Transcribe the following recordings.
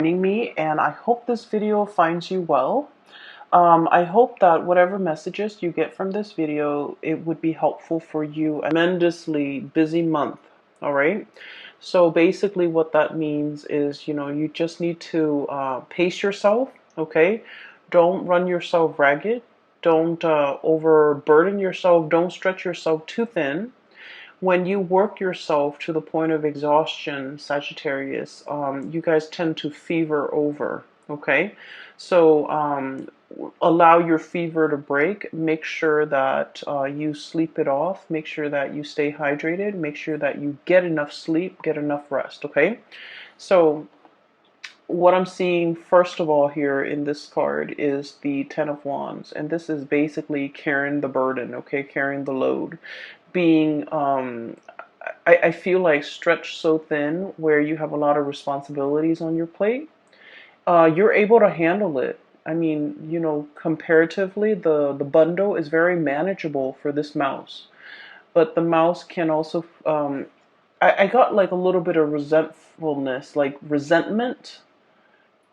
joining me, and I hope this video finds you well. I hope that whatever messages you get from this video, it would be helpful for you. A tremendously busy month, all right? So basically what that means is, you just need to pace yourself, okay? Don't run yourself ragged. Don't overburden yourself. Don't stretch yourself too thin. When you work yourself to the point of exhaustion, Sagittarius, you guys tend to fever over, okay? So allow your fever to break. Make sure that you sleep it off. Make sure that you stay hydrated. Make sure that you get enough sleep, get enough rest, okay? So what I'm seeing first of all here in this card is the Ten of Wands, and this is basically carrying the burden, okay, carrying the load, being I feel like stretched so thin where you have a lot of responsibilities on your plate. You're able to handle it. I mean, comparatively, the bundle is very manageable for this mouse, but the mouse can also I got like a little bit of resentfulness, like resentment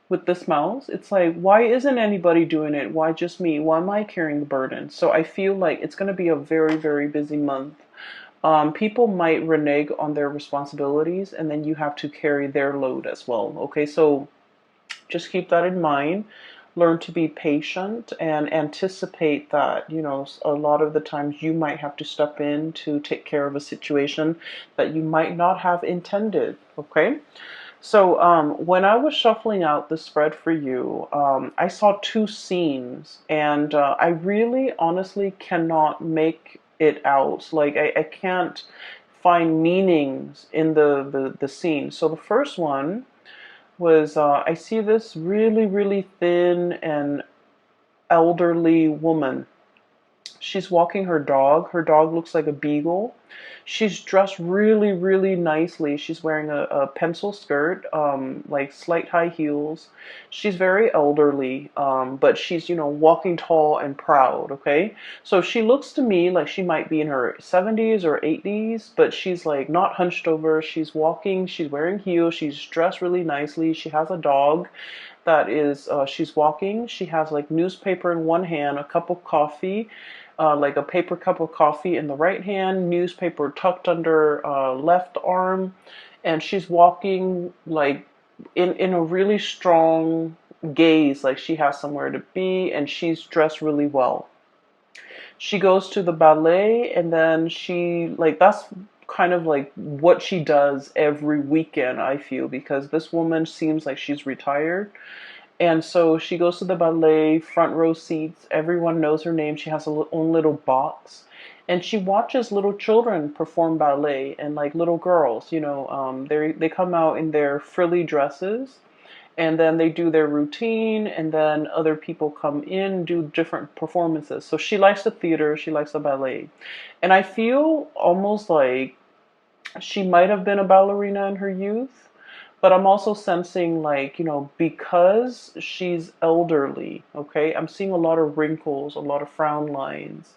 with this mouse. It's like, why isn't anybody doing it? Why just me? Why am I carrying the burden? So I feel like it's going to be a very, very busy month. People might renege on their responsibilities, and then you have to carry their load as well. Okay, so just keep that in mind. Learn to be patient and anticipate that, a lot of the times you might have to step in to take care of a situation that you might not have intended. Okay. So when I was shuffling out the spread for you, I saw two scenes, and I really honestly cannot make it out. Like I can't find meanings in the scene. So the first one was I see this really, really thin and elderly woman. She's walking her dog. Her dog looks like a beagle. She's dressed really, really nicely. She's wearing a pencil skirt, like slight high heels. She's very elderly, but she's, walking tall and proud, okay? So she looks to me like she might be in her 70s or 80s, but she's like not hunched over. She's walking, she's wearing heels, she's dressed really nicely. She has a dog that is, she's walking. She has like newspaper in one hand, a cup of coffee, like a paper cup of coffee in the right hand, newspaper tucked under left arm, and she's walking like in a really strong gaze, like she has somewhere to be, and she's dressed really well. She goes to the ballet, and then she like that's kind of like what she does every weekend, I feel, because this woman seems like she's retired, and so she goes to the ballet, front row seats. Everyone knows her name. She has her own little box. And she watches little children perform ballet, and like little girls, they come out in their frilly dresses, and then they do their routine, and then other people come in, do different performances. So she likes the theater, she likes the ballet. And I feel almost like she might have been a ballerina in her youth, but I'm also sensing like, because she's elderly, okay, I'm seeing a lot of wrinkles, a lot of frown lines,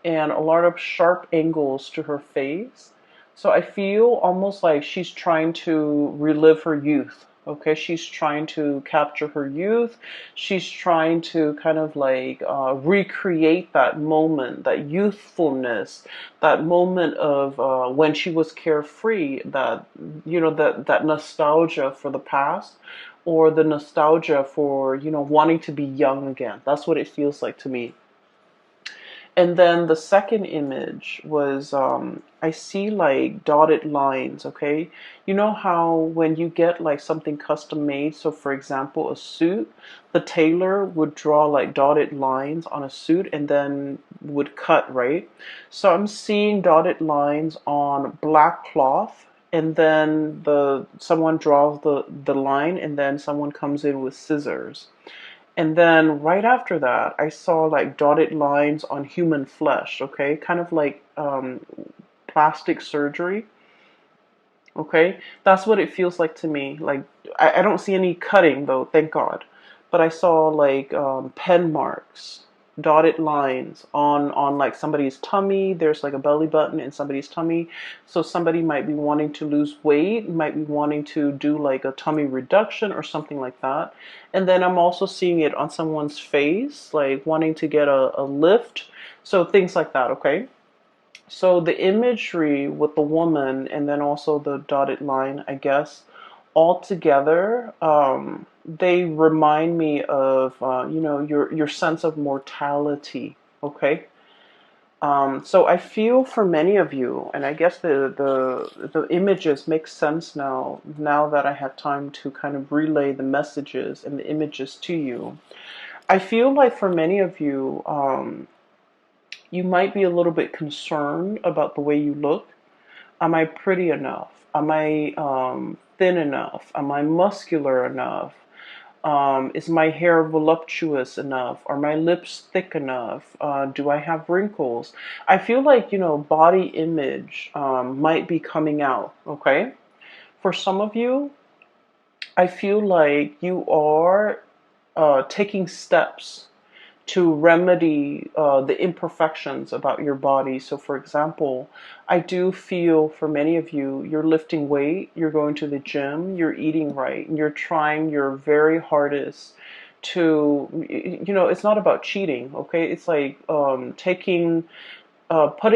and a lot of sharp angles to her face. So I feel almost like she's trying to relive her youth. Okay, she's trying to capture her youth. She's trying to kind of like recreate that moment, that youthfulness, that moment of when she was carefree. That that nostalgia for the past, or the nostalgia for wanting to be young again. That's what it feels like to me. And then the second image was I see like dotted lines, okay? You know how when you get like something custom made, so for example, a suit, the tailor would draw like dotted lines on a suit and then would cut, right? So I'm seeing dotted lines on black cloth, and then the someone draws the line, and then someone comes in with scissors. And then right after that, I saw like dotted lines on human flesh, okay? Kind of like plastic surgery, okay? That's what it feels like to me. Like, I don't see any cutting though, thank God. But I saw like pen marks. dotted lines on like somebody's tummy. There's like a belly button in somebody's tummy. So somebody might be wanting to lose weight, might be wanting to do like a tummy reduction or something like that. And then I'm also seeing it on someone's face, like wanting to get a lift. So things like that, okay? So the imagery with the woman and then also the dotted line, I guess, all together, they remind me of your sense of mortality. Okay. So I feel for many of you, and I guess the images make sense now that I have time to kind of relay the messages and the images to you. I feel like for many of you, you might be a little bit concerned about the way you look. Am I pretty enough? Am I thin enough? Am I muscular enough? Is my hair voluptuous enough? Are my lips thick enough? Do I have wrinkles? I feel like, body image might be coming out, okay? For some of you, I feel like you are taking steps to remedy the imperfections about your body. So, for example, I do feel for many of you, you're lifting weight, you're going to the gym, you're eating right, and you're trying your very hardest to, it's not about cheating, okay? It's like putting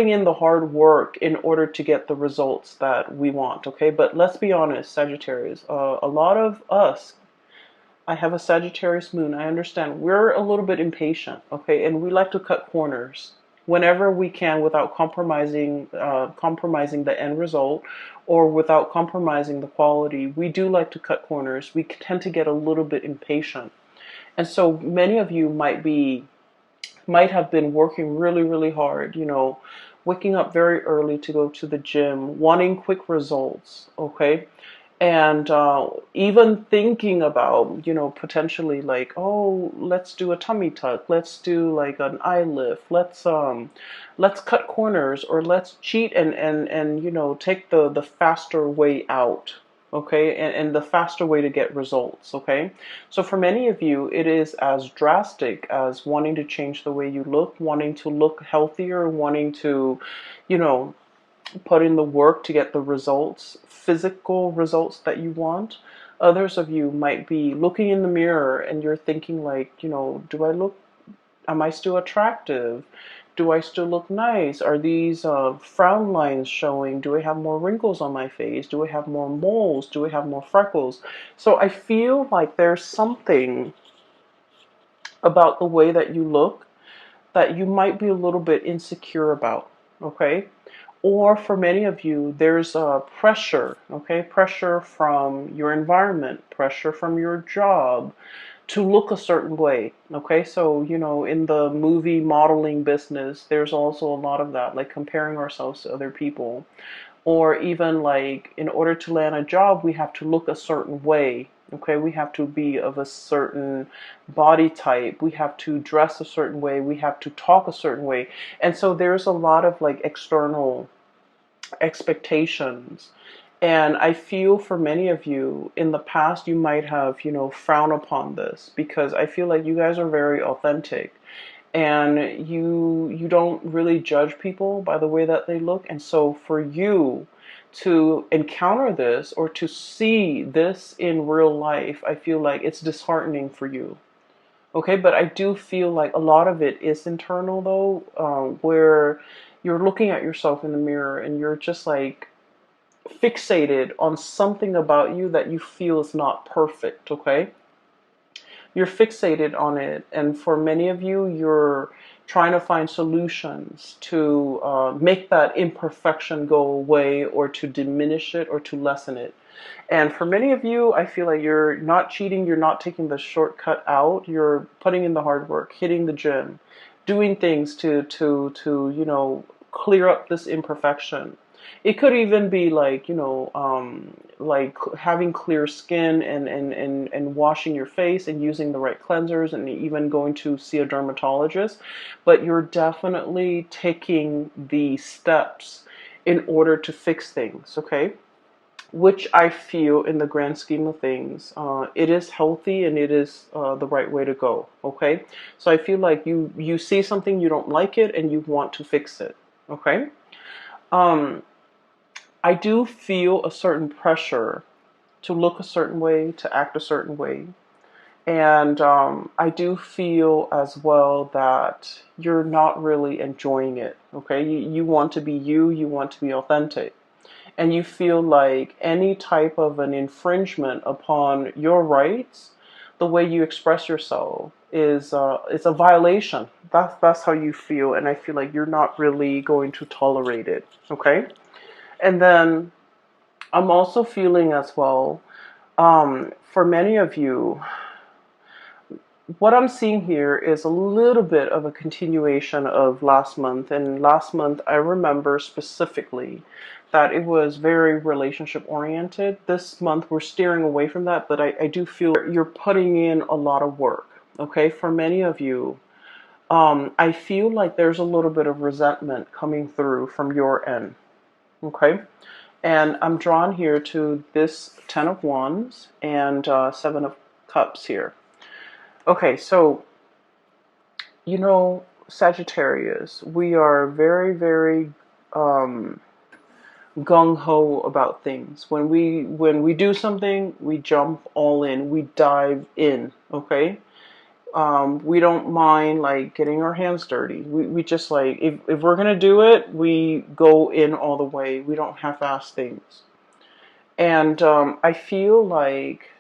in the hard work in order to get the results that we want, okay? But let's be honest, Sagittarius, a lot of us, I have a Sagittarius moon. I understand we're a little bit impatient, okay, and we like to cut corners whenever we can without compromising the end result or without compromising the quality. We do like to cut corners. We tend to get a little bit impatient, and so many of you might have been working really, really hard. Waking up very early to go to the gym, wanting quick results, okay? And even thinking about, potentially like, oh, let's do a tummy tuck, let's do like an eye lift, let's cut corners, or let's cheat and take the faster way out, okay, and the faster way to get results, okay. So for many of you, it is as drastic as wanting to change the way you look, wanting to look healthier, wanting to, you know, put in the work to get the results, physical results that you want. Others of you might be looking in the mirror and you're thinking like, am I still attractive? Do I still look nice? Are these frown lines showing? Do I have more wrinkles on my face? Do I have more moles? Do I have more freckles? So I feel like there's something about the way that you look that you might be a little bit insecure about, okay? Or for many of you, there's pressure, okay? Pressure from your environment, pressure from your job to look a certain way, okay? So, in the movie modeling business, there's also a lot of that, like comparing ourselves to other people. Or even like in order to land a job, we have to look a certain way. Okay, we have to be of a certain body type. We have to dress a certain way. We have to talk a certain way. And so there's a lot of like external expectations. And I feel for many of you in the past, you might have, frowned upon this because I feel like you guys are very authentic and you don't really judge people by the way that they look. And so for you to encounter this or to see this in real life, I feel like it's disheartening for you. Okay, but I do feel like a lot of it is internal though, where you're looking at yourself in the mirror and you're just like fixated on something about you that you feel is not perfect, okay? You're fixated on it, and for many of you, you're trying to find solutions to make that imperfection go away or to diminish it or to lessen it. And for many of you, I feel like you're not cheating, you're not taking the shortcut out, you're putting in the hard work, hitting the gym, doing things to clear up this imperfection. It could even be like, like having clear skin and washing your face and using the right cleansers and even going to see a dermatologist. But you're definitely taking the steps in order to fix things, okay? which I feel in the grand scheme of things, it is healthy and it is the right way to go. Okay, so I feel like you see something, you don't like it, and you want to fix it. Okay, um, I do feel a certain pressure to look a certain way, to act a certain way. And I do feel as well that you're not really enjoying it. Okay, you want to be you want to be authentic. And you feel like any type of an infringement upon your rights, the way you express yourself, is it's a violation. That's how you feel, and I feel like you're not really going to tolerate it. Okay, and then I'm also feeling as well, for many of you, what I'm seeing here is a little bit of a continuation of last month. And last month, I remember specifically that it was very relationship oriented. This month, we're steering away from that, but I do feel you're putting in a lot of work. Okay, for many of you, I feel like there's a little bit of resentment coming through from your end. Okay, and I'm drawn here to this Ten of Wands and Seven of Cups here. Okay, so Sagittarius, we are very, very gung ho about things. When we do something, we jump all in, we dive in. Okay, we don't mind like getting our hands dirty. We just like if we're gonna do it, we go in all the way. We don't half-ass things. And I feel like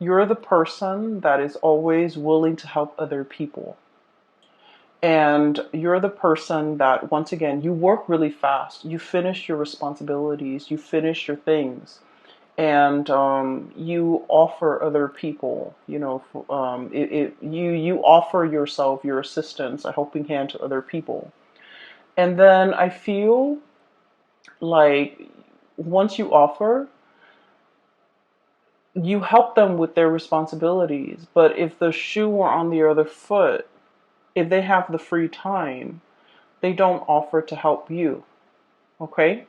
you're the person that is always willing to help other people. And you're the person that, once again, you work really fast. You finish your responsibilities, you finish your things, and you offer other people, you offer yourself, your assistance, a helping hand to other people. And then I feel like once you offer, you help them with their responsibilities. But if the shoe were on the other foot, if they have the free time, they don't offer to help you. Okay?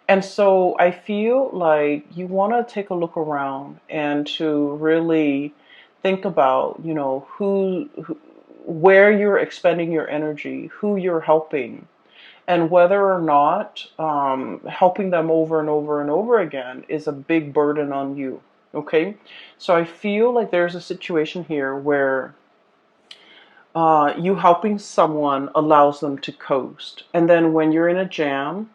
And so I feel like you want to take a look around and to really think about, where you're expending your energy, who you're helping, and whether or not helping them over and over and over again is a big burden on you. Okay? So I feel like there's a situation here where you helping someone allows them to coast. And then when you're in a jam,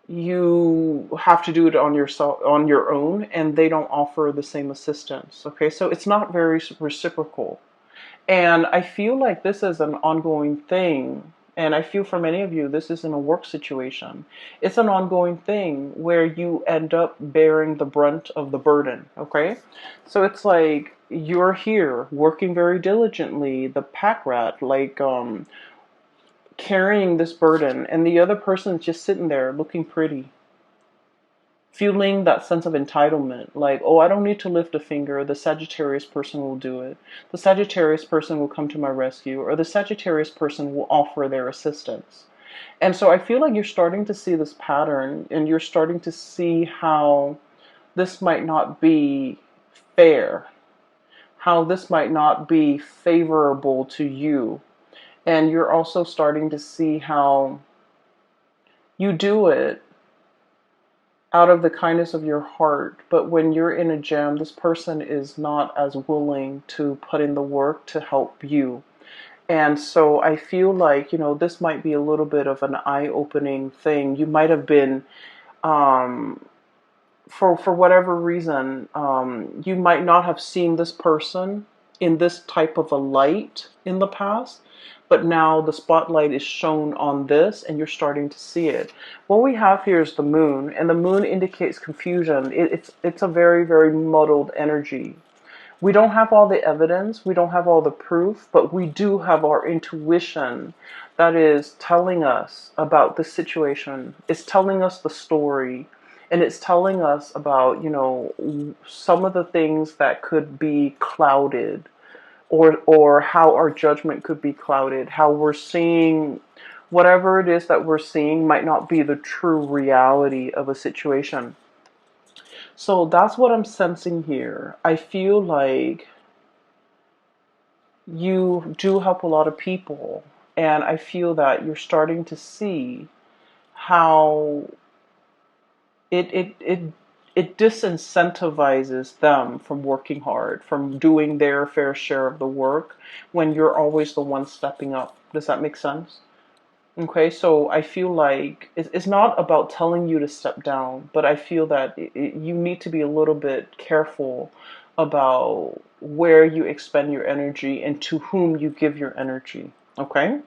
you have to do it on your own, and they don't offer the same assistance. Okay, so it's not very reciprocal. And I feel like this is an ongoing thing. And I feel for many of you, this isn't a work situation. It's an ongoing thing where you end up bearing the brunt of the burden. Okay, so it's like you're here working very diligently, the pack rat, like carrying this burden, and the other person's just sitting there looking pretty, feeling that sense of entitlement, like, oh, I don't need to lift a finger, the Sagittarius person will do it, the Sagittarius person will come to my rescue, or the Sagittarius person will offer their assistance. And so I feel like you're starting to see this pattern, and you're starting to see how this might not be fair, how this might not be favorable to you. And you're also starting to see how you do it out of the kindness of your heart. But when you're in a jam, this person is not as willing to put in the work to help you. And so I feel like, this might be a little bit of an eye-opening thing. You might have been, for whatever reason, you might not have seen this person in this type of a light in the past, but now the spotlight is shown on this and you're starting to see it. What we have here is the moon, and the moon indicates confusion. It's a very, very muddled energy. We don't have all the evidence, we don't have all the proof, but we do have our intuition that is telling us about the situation. It's telling us the story, and it's telling us about, some of the things that could be clouded, or how our judgment could be clouded, how we're seeing whatever it is that we're seeing might not be the true reality of a situation. So that's what I'm sensing here. I feel like you do help a lot of people, and I feel that you're starting to see how it it it it disincentivizes them from working hard, from doing their fair share of the work when you're always the one stepping up. Does that make sense? Okay, so I feel like it's not about telling you to step down, but I feel that you need to be a little bit careful about where you expend your energy and to whom you give your energy. Okay?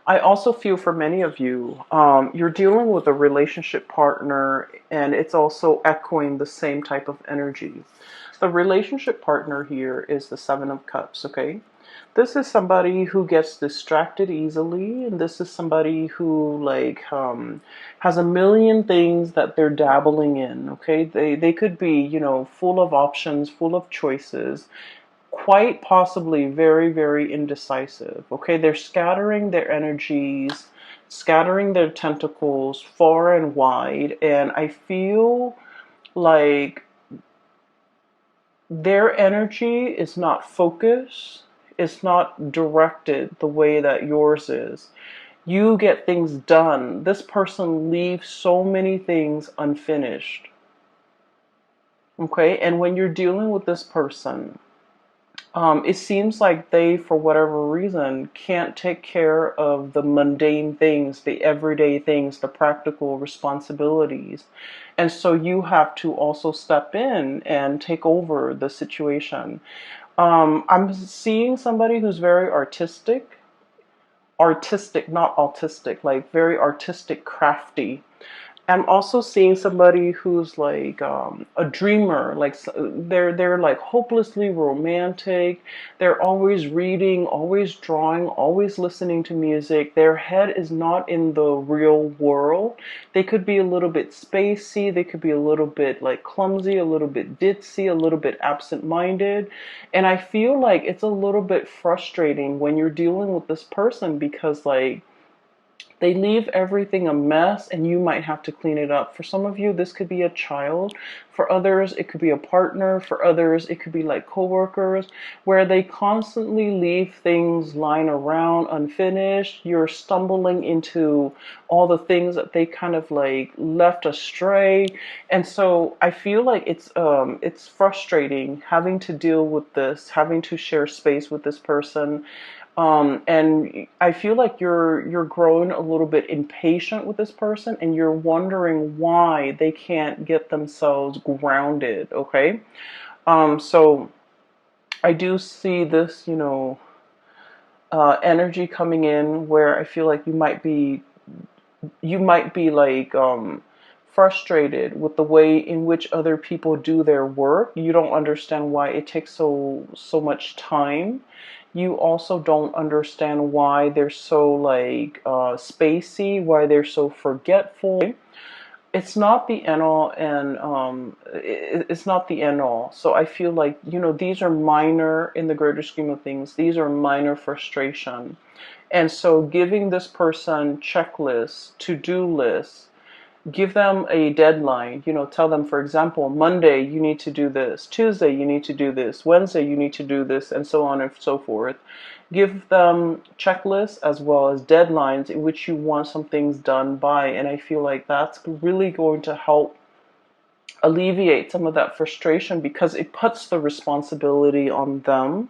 I also feel for many of you, you're dealing with a relationship partner and it's also echoing the same type of energy. The relationship partner here is the Seven of Cups, okay? This is somebody who gets distracted easily, and this is somebody who has a million things that they're dabbling in, okay? They could be, full of options, full of choices, quite possibly very, very indecisive. Okay, they're scattering their energies, scattering their tentacles far and wide, and I feel like their energy is not focused, it's not directed the way that yours is. You get things done. This person leaves so many things unfinished. Okay, and when you're dealing with this person, it seems like they, for whatever reason, can't take care of the mundane things, the everyday things, the practical responsibilities. And so you have to also step in and take over the situation. I'm seeing somebody who's very artistic, not autistic, like very artistic, crafty. I'm also seeing somebody who's like a dreamer, like they're like hopelessly romantic. They're always reading, always drawing, always listening to music. Their head is not in the real world. They could be a little bit spacey. They could be a little bit like clumsy, a little bit ditzy, a little bit absent-minded. And I feel like it's a little bit frustrating when you're dealing with this person because like they leave everything a mess and you might have to clean it up. For some of you, this could be a child. For others, it could be a partner. For others, it could be like coworkers where they constantly leave things lying around unfinished. You're stumbling into all the things that they kind of like left astray. And so I feel like it's frustrating having to deal with this, having to share space with this person. And I feel like you're growing a little bit impatient with this person, and you're wondering why they can't get themselves grounded. Okay, so I do see this, energy coming in where I feel like you might be like frustrated with the way in which other people do their work. You don't understand why it takes so much time. You also don't understand why they're so like spacey, why they're so forgetful. It's not the end all, and it's not the end all. So I feel like these are minor in the greater scheme of things. These are minor frustration, and so giving this person checklists, to-do lists, give them a deadline. Tell them, for example, Monday you need to do this, Tuesday you need to do this, Wednesday you need to do this, and so on and so forth. Give them checklists as well as deadlines in which you want some things done by, and I feel like that's really going to help alleviate some of that frustration because it puts the responsibility on them.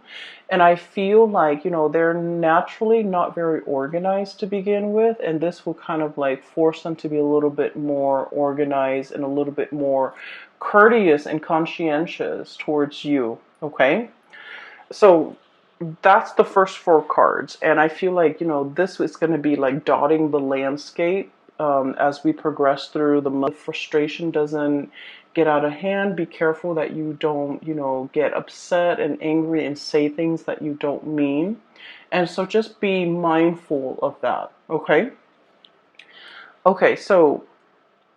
And I feel like, they're naturally not very organized to begin with, and this will kind of like force them to be a little bit more organized and a little bit more courteous and conscientious towards you. Okay? So that's the first four cards, and I feel like this is going to be like dotting the landscape as we progress through the month. Frustration doesn't get out of hand. Be careful that you don't get upset and angry and say things that you don't mean, and so just be mindful of that. Okay, so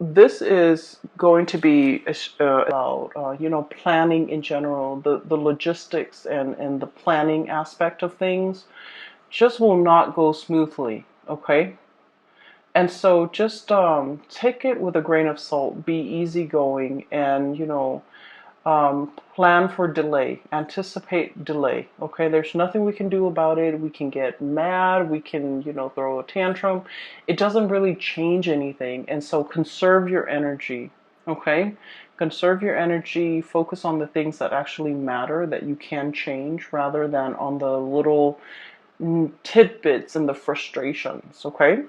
this is going to be about planning in general. The logistics and the planning aspect of things just will not go smoothly. Okay, And so just take it with a grain of salt, be easygoing, and, you know, plan for delay, anticipate delay. Okay, there's nothing we can do about it. We can get mad, we can, you know, throw a tantrum. It doesn't really change anything. And so conserve your energy. Okay, conserve your energy, focus on the things that actually matter, that you can change, rather than on the little tidbits and the frustrations. Okay,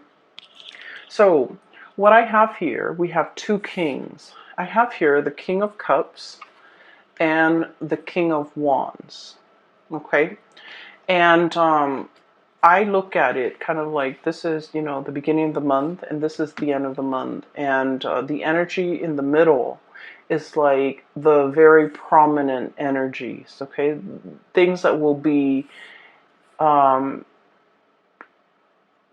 so what I have here, we have two kings. I have here the King of Cups and the King of Wands. Okay, and I look at it kind of like this is, you know, the beginning of the month, and this is the end of the month, and the energy in the middle is like the very prominent energies. Okay, things that will be um,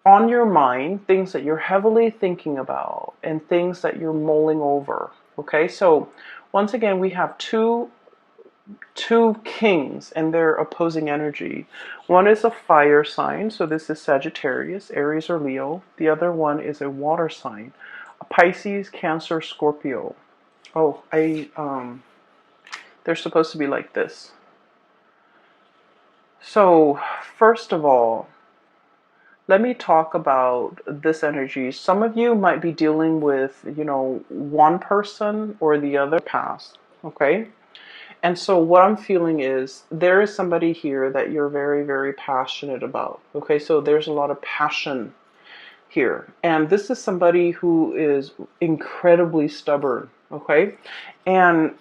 on your mind, things that you're heavily thinking about, and things that you're mulling over. Okay, so once again, we have two kings and their opposing energy. One is a fire sign, so this is Sagittarius, Aries, or Leo. The other one is a water sign, a Pisces, Cancer, Scorpio. Oh, they're supposed to be like this. So first of all, let me talk about this energy. Some of you might be dealing with, you know, one person or the other past. Okay, and so what I'm feeling is there is somebody here that you're very, very passionate about. Okay, so there's a lot of passion here. And this is somebody who is incredibly stubborn. Okay, and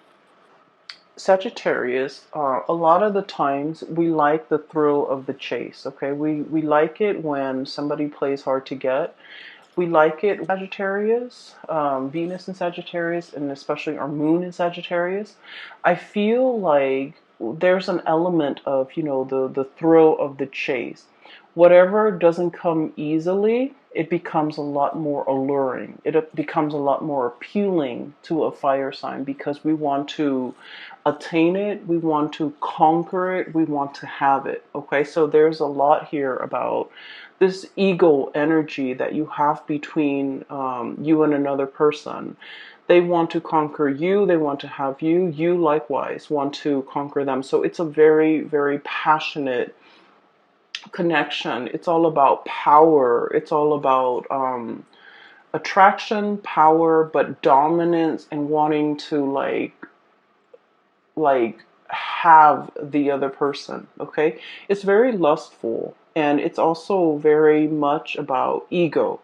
Sagittarius, a lot of the times we like the thrill of the chase. Okay, we like it when somebody plays hard to get. We like it, Sagittarius, Venus in Sagittarius, and especially our moon in Sagittarius. I feel like there's an element of, you know, the thrill of the chase. Whatever doesn't come easily, it becomes a lot more alluring. It becomes a lot more appealing to a fire sign because we want to attain it, we want to conquer it, we want to have it. Okay, so there's a lot here about this ego energy that you have between you and another person. They want to conquer you, they want to have you, you likewise want to conquer them. So it's a very, very passionate connection. It's all about power. It's all about attraction, power, but dominance, and wanting to like have the other person. Okay, it's very lustful, and it's also very much about ego.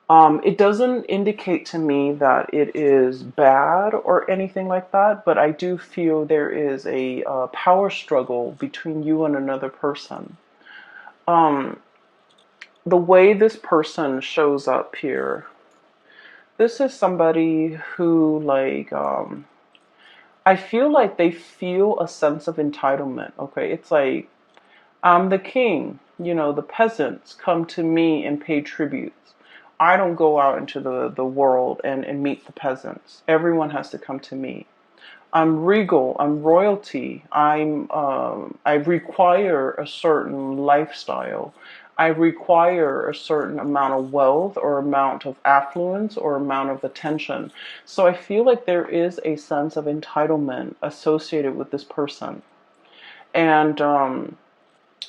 It doesn't indicate to me that it is bad or anything like that, but I do feel there is a power struggle between you and another person. um, the way this person shows up here, this is somebody who, like, I feel like they feel a sense of entitlement. Okay, it's like, I'm the king, you know, the peasants come to me and pay tributes. I don't go out into the world and meet the peasants. Everyone has to come to me. I'm regal, I'm royalty, I require a certain lifestyle. I require a certain amount of wealth or amount of affluence or amount of attention. So I feel like there is a sense of entitlement associated with this person. And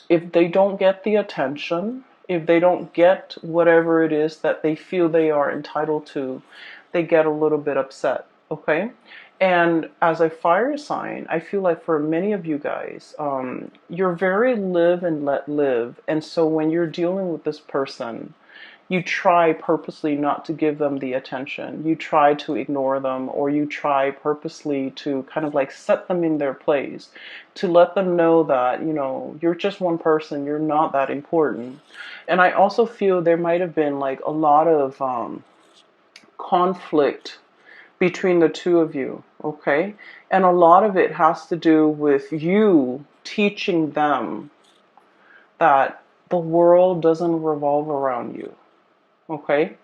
if they don't get the attention, if they don't get whatever it is that they feel they are entitled to, they get a little bit upset. Okay, and as a fire sign, I feel like for many of you guys, you're very live and let live. And so when you're dealing with this person, you try purposely not to give them the attention. You try to ignore them, or you try purposely to kind of like set them in their place, to let them know that, you know, you're just one person, you're not that important. And I also feel there might have been like a lot of conflict between the two of you, okay? And a lot of it has to do with you teaching them that the world doesn't revolve around you, okay?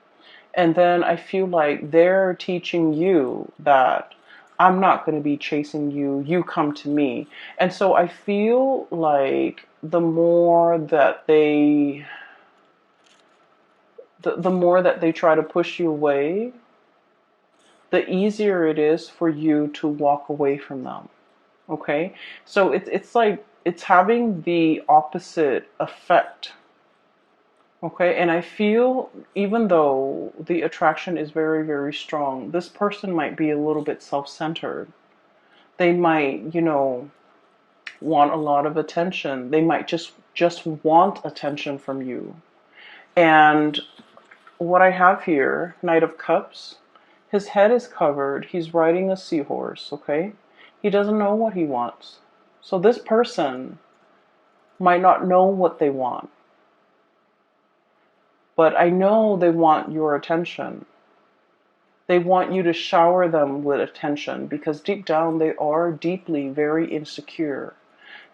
And then I feel like they're teaching you that I'm not going to be chasing you, you come to me. And so I feel like the more that the more that they try to push you away, the easier it is for you to walk away from them. Okay? So it's like it's having the opposite effect. Okay? And I feel even though the attraction is very, very strong, this person might be a little bit self-centered. They might, want a lot of attention. They might just want attention from you. And what I have here, Knight of Cups, his head is covered. He's riding a seahorse, okay? He doesn't know what he wants. So this person might not know what they want. But I know they want your attention. They want you to shower them with attention because deep down they are deeply very insecure.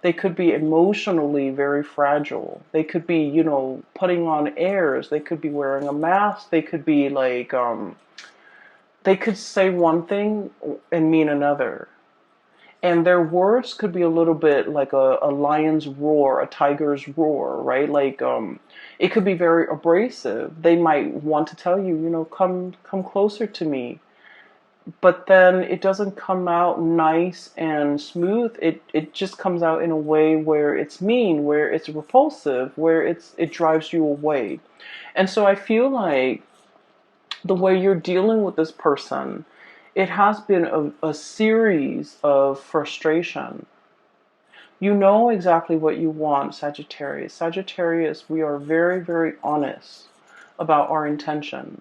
They could be emotionally very fragile. They could be, putting on airs. They could be wearing a mask. They could be like, they could say one thing and mean another. And their words could be a little bit like a lion's roar, a tiger's roar, right? Like, it could be very abrasive. They might want to tell you, come closer to me. But then it doesn't come out nice and smooth. It just comes out in a way where it's mean, where it's repulsive, where it drives you away. And so I feel like the way you're dealing with this person, it has been a series of frustration. You know exactly what you want, Sagittarius. Sagittarius, we are very, very honest about our intentions.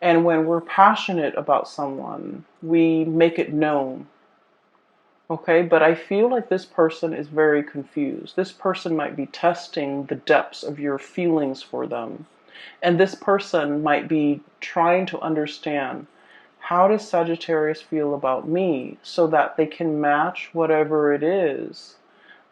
And when we're passionate about someone, we make it known. Okay, but I feel like this person is very confused. This person might be testing the depths of your feelings for them. And this person might be trying to understand, how does Sagittarius feel about me, so that they can match whatever it is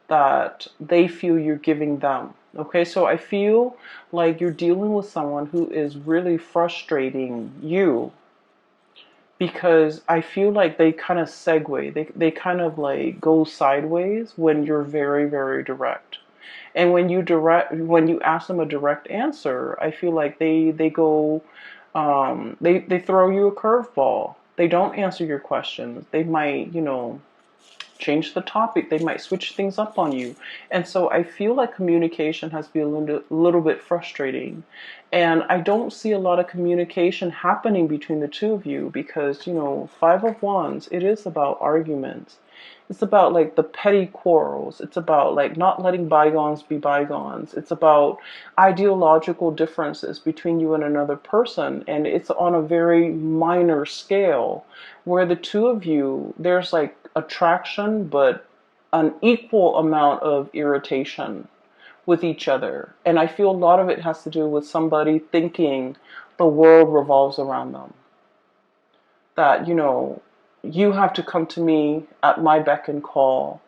that they feel you're giving them. Okay, so I feel like you're dealing with someone who is really frustrating you, because I feel like they kind of segue, they kind of like go sideways when you're very, very direct. And when you ask them a direct answer, I feel like they go, they throw you a curveball. They don't answer your questions. They might, change the topic. They might switch things up on you. And so I feel like communication has been a little bit frustrating. And I don't see a lot of communication happening between the two of you because, Five of Wands, it is about arguments. It's about like the petty quarrels. It's about like not letting bygones be bygones. It's about ideological differences between you and another person. And it's on a very minor scale where the two of you, there's like attraction, but an equal amount of irritation with each other. And I feel a lot of it has to do with somebody thinking the world revolves around them. That, you have to come to me at my beck and call.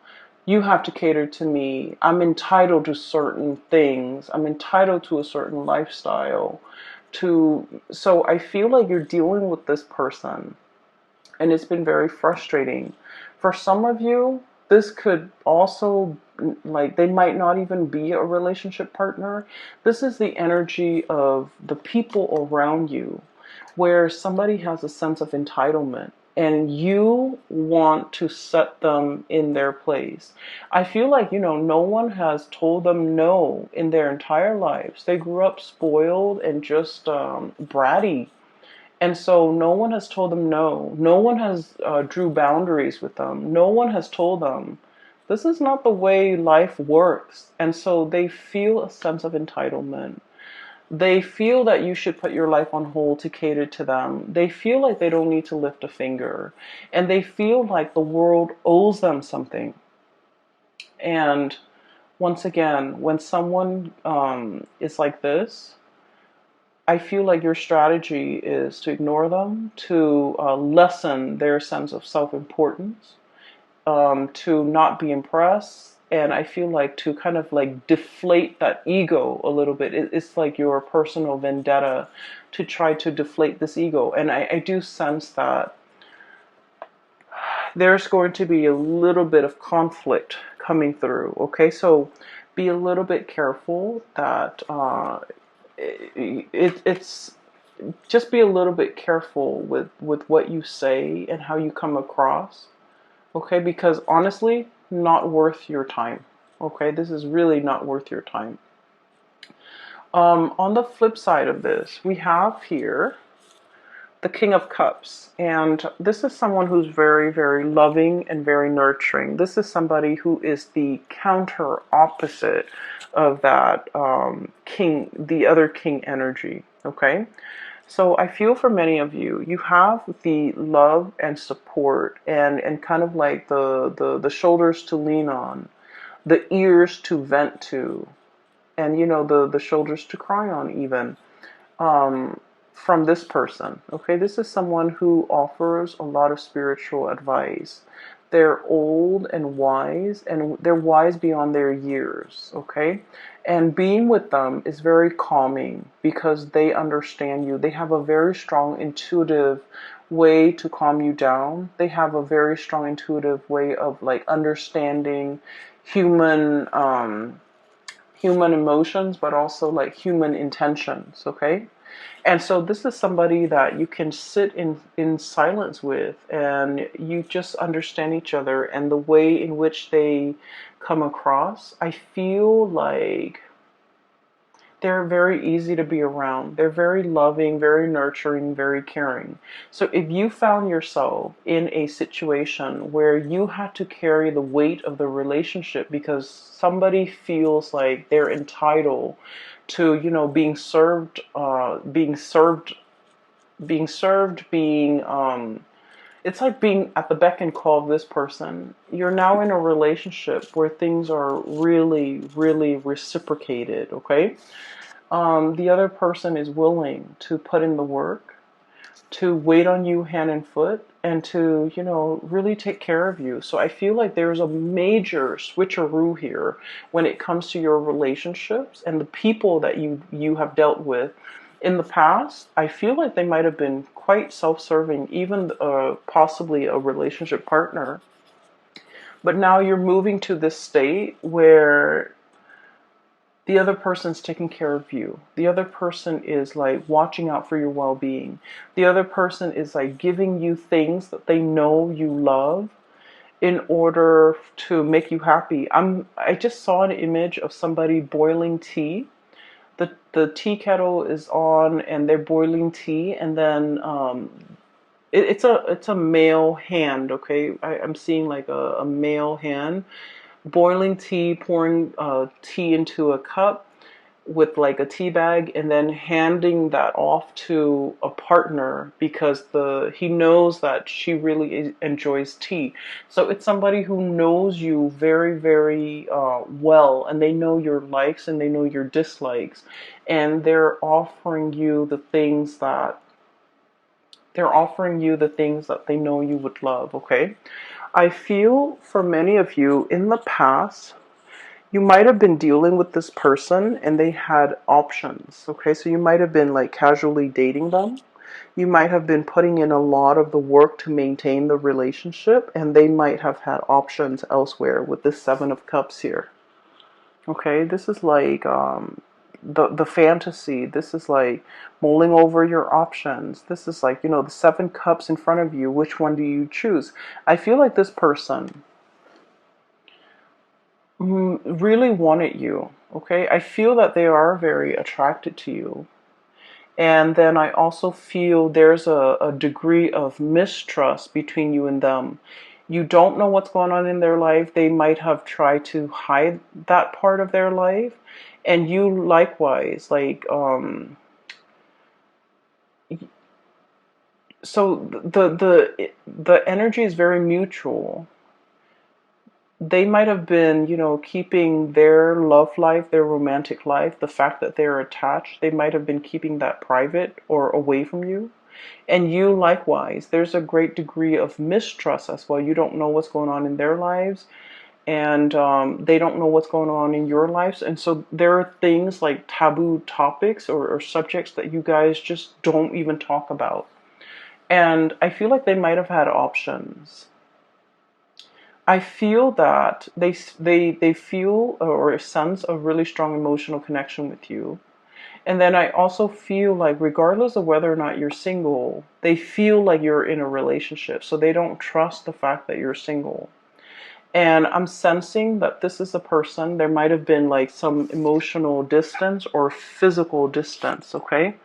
You have to cater to me. I'm entitled to certain things. I'm entitled to a certain lifestyle. So I feel like you're dealing with this person, and it's been very frustrating. For some of you, this could also, like, they might not even be a relationship partner. This is the energy of the people around you, where somebody has a sense of entitlement and you want to set them in their place. I feel like, no one has told them no in their entire lives. They grew up spoiled and just bratty. And so no one has told them no. No one has drew boundaries with them. No one has told them, this is not the way life works. And so they feel a sense of entitlement. They feel that you should put your life on hold to cater to them. They feel like they don't need to lift a finger. And they feel like the world owes them something. And once again, when someone is like this, I feel like your strategy is to ignore them, to lessen their sense of self-importance, to not be impressed. And I feel like to kind of like deflate that ego a little bit. It's like your personal vendetta to try to deflate this ego. And I do sense that there's going to be a little bit of conflict coming through. Okay, so be a little bit careful that it's just be a little bit careful with what you say and how you come across. Okay, because honestly, not worth your time. Okay, this is really not worth your time. On the flip side of this, we have here the King of Cups. And this is someone who's very, very loving and very nurturing. This is somebody who is the counter opposite of that king, the other king energy. Okay. So I feel for many of you, you have the love and support and kind of like the shoulders to lean on, the ears to vent to, and you know, the shoulders to cry on even. Um, from this person. Okay, this is someone who offers a lot of spiritual advice. They're old and they're wise beyond their years. Okay, and being with them is very calming because they understand you. They have a very strong intuitive way to calm you down. They have a very strong intuitive way of like understanding human human emotions, but also like human intentions. Okay, and so this is somebody that you can sit in silence with and you just understand each other and the way in which they come across. I feel like they're very easy to be around. They're very loving, very nurturing, very caring. So if you found yourself in a situation where you had to carry the weight of the relationship because somebody feels like they're entitled to, you know, being it's like being at the beck and call of this person. You're now in a relationship where things are really, really reciprocated, okay? The other person is willing to put in the work, to wait on you hand and foot, and to, you know, really take care of you. So I feel like there's a major switcheroo here when it comes to your relationships and the people that you have dealt with in the past. I feel like they might have been quite self-serving, even possibly a relationship partner. But now you're moving to this state where the other person's taking care of you. The other person is like watching out for your well-being. The other person is like giving you things that they know you love in order to make you happy. I just saw an image of somebody boiling tea. The tea kettle is on and they're boiling tea, and then it's a male hand. Okay, I'm seeing like a male hand boiling tea, pouring tea into a cup with like a tea bag, and then handing that off to a partner because he knows that she really enjoys tea. So it's somebody who knows you very, very well, and they know your likes and they know your dislikes, and they're offering you the things that they know you would love. Okay, I feel for many of you in the past, you might have been dealing with this person and they had options. Okay, so you might have been like casually dating them. You might have been putting in a lot of the work to maintain the relationship, and they might have had options elsewhere with this Seven of Cups here. Okay, this is like the fantasy. This is like mulling over your options. This is like, you know, the Seven Cups in front of you. Which one do you choose? I feel like this person really wanted you. Okay, I feel that they are very attracted to you. And then I also feel there's a degree of mistrust between you and them. You don't know what's going on in their life. They might have tried to hide that part of their life. And you likewise, like, so the energy is very mutual. They might have been, you know, keeping their love life, their romantic life, the fact that they're attached, they might have been keeping that private or away from you. And you likewise, there's a great degree of mistrust as well. You don't know what's going on in their lives, and they don't know what's going on in your lives. And so there are things like taboo topics or subjects that you guys just don't even talk about. And I feel like they might have had options. I feel that they feel or sense a really strong emotional connection with you, And then I also feel like regardless of whether or not you're single, they feel like you're in a relationship. So they don't trust the fact that you're single. And I'm sensing that this is a person, there might have been like some emotional distance or physical distance, okay,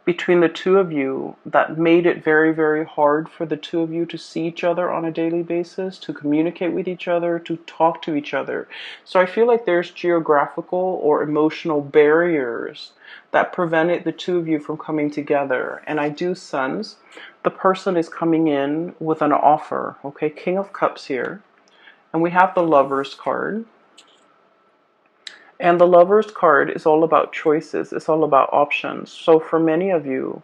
between the two of you that made it very, very hard for the two of you to see each other on a daily basis, to communicate with each other, to talk to each other. So I feel like there's geographical or emotional barriers that prevented the two of you from coming together. And I do sense the person is coming in with an offer, okay, King of Cups here. And we have the Lovers card. And the Lovers card is all about choices. It's all about options. So for many of you,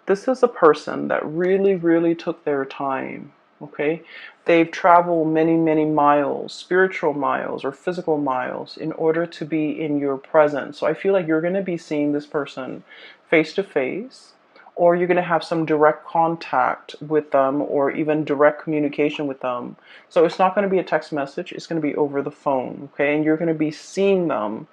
this is a person that really, really took their time. Okay? They've traveled many, many miles, spiritual miles or physical miles, in order to be in your presence. So I feel like you're going to be seeing this person face to face, or you're going to have some direct contact with them, or even direct communication with them. So it's not going to be a text message, it's going to be over the phone, okay? And you're going to be seeing them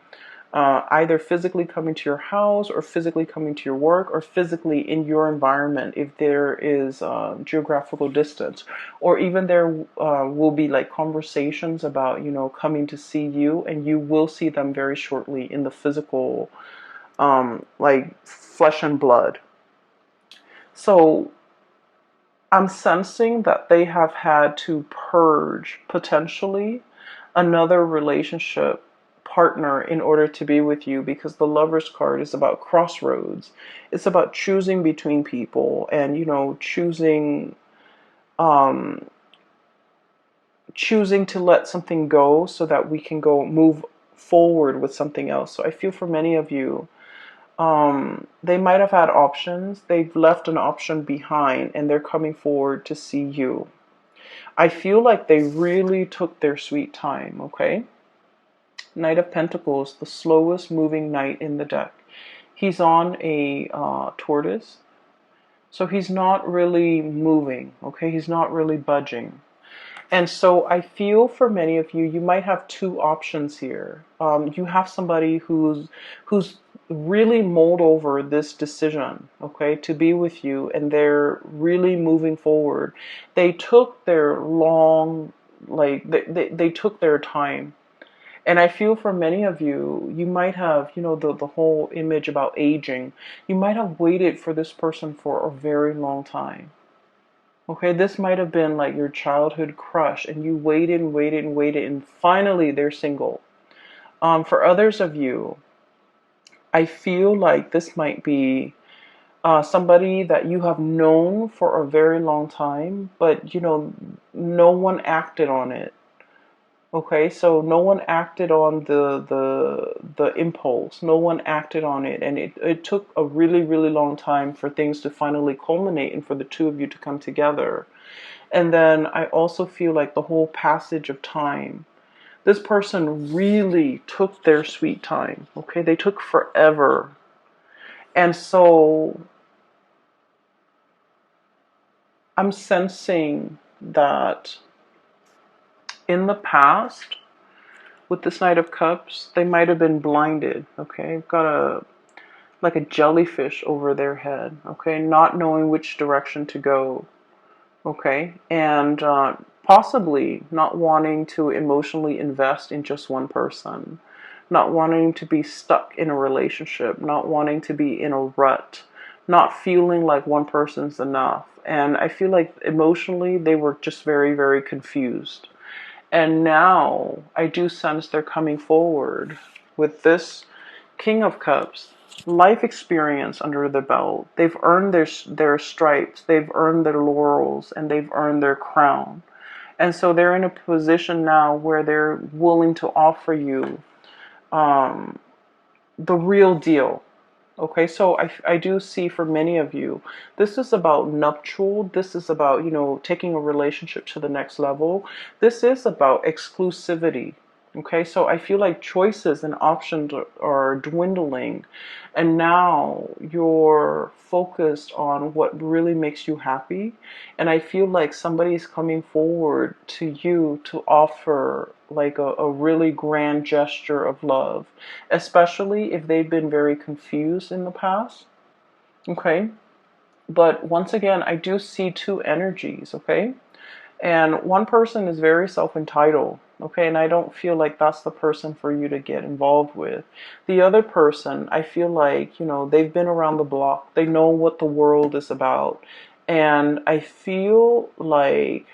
either physically coming to your house, or physically coming to your work, or physically in your environment if there is geographical distance. Or even there will be like conversations about, you know, coming to see you, and you will see them very shortly in the physical, like flesh and blood. So I'm sensing that they have had to purge potentially another relationship partner in order to be with you, because the Lovers card is about crossroads. It's about choosing between people, and, you know, um, choosing to let something go so that we can go move forward with something else. So I feel for many of you, they might have had options. They've left an option behind, and they're coming forward to see you. I feel like they really took their sweet time, okay? Knight of Pentacles, the slowest moving knight in the deck. He's on a tortoise, so he's not really moving, okay? He's not really budging. And so I feel for many of you, you might have two options here. You have somebody who's really mulled over this decision, okay, to be with you, and they're really moving forward. They took their long, like they took their time. And I feel for many of you, you might have, you know, the whole image about aging. You might have waited for this person for a very long time. Okay, this might have been like your childhood crush, and you waited and waited and waited, and finally they're single. For others of you, I feel like this might be somebody that you have known for a very long time, but, you know, no one acted on it. Okay, so no one acted on the impulse. No one acted on it, and it took a really, really long time for things to finally culminate and for the two of you to come together. And then I also feel like the whole passage of time. This person really took their sweet time. Okay, they took forever. And so I'm sensing that in the past, with this Knight of Cups, they might have been blinded, okay? Got like a jellyfish over their head, okay? Not knowing which direction to go, okay? And possibly not wanting to emotionally invest in just one person, not wanting to be stuck in a relationship, not wanting to be in a rut, not feeling like one person's enough. And I feel like emotionally they were just very, very confused. And now I do sense they're coming forward with this King of Cups, life experience under the belt. They've earned their stripes, they've earned their laurels, and they've earned their crown. And so they're in a position now where they're willing to offer you the real deal. Okay, so I do see for many of you, this is about nuptial. This is about, you know, taking a relationship to the next level. This is about exclusivity. Okay, so I feel like choices and options are dwindling, and now you're focused on what really makes you happy. And I feel like somebody's coming forward to you to offer like a really grand gesture of love, especially if they've been very confused in the past. Okay, but once again, I do see two energies. Okay, and one person is very self-entitled, okay, and I don't feel like that's the person for you to get involved with. The other person, I feel like, they've been around the block. They know what the world is about. And I feel like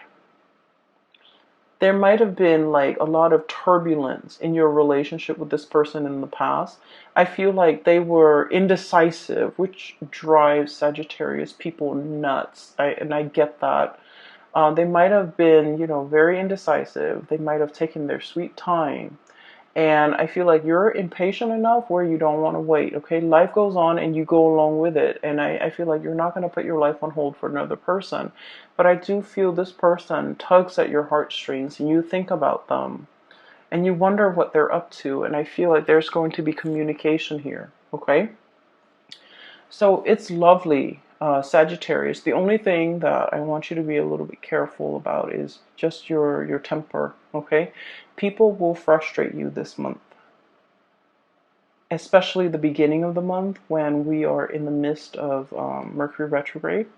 there might have been like a lot of turbulence in your relationship with this person in the past. I feel like they were indecisive, which drives Sagittarius people nuts. And I get that. They might have been, very indecisive. They might have taken their sweet time. And I feel like you're impatient enough where you don't want to wait. Okay, life goes on and you go along with it. And I feel like you're not going to put your life on hold for another person. But I do feel this person tugs at your heartstrings and you think about them and you wonder what they're up to. And I feel like there's going to be communication here. Okay. So it's lovely, Sagittarius. The only thing that I want you to be a little bit careful about is just your temper, okay? People will frustrate you this month, especially the beginning of the month when we are in the midst of Mercury retrograde.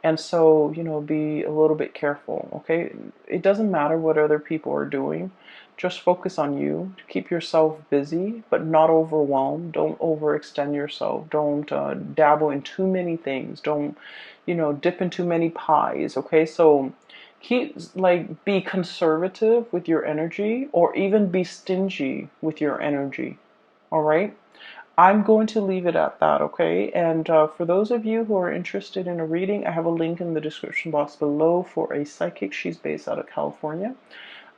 And so, be a little bit careful, okay? It doesn't matter what other people are doing. Just focus on you. Keep yourself busy, but not overwhelmed. Don't overextend yourself. Don't dabble in too many things. Don't, dip in too many pies, okay? So be conservative with your energy or even be stingy with your energy, all right? I'm going to leave it at that, okay? And for those of you who are interested in a reading, I have a link in the description box below for a psychic. She's based out of California.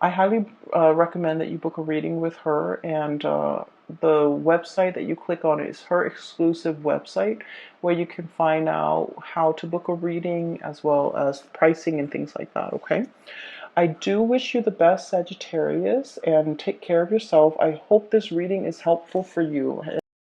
I highly recommend that you book a reading with her, and the website that you click on is her exclusive website where you can find out how to book a reading as well as pricing and things like that, okay? I do wish you the best, Sagittarius, and take care of yourself. I hope this reading is helpful for you.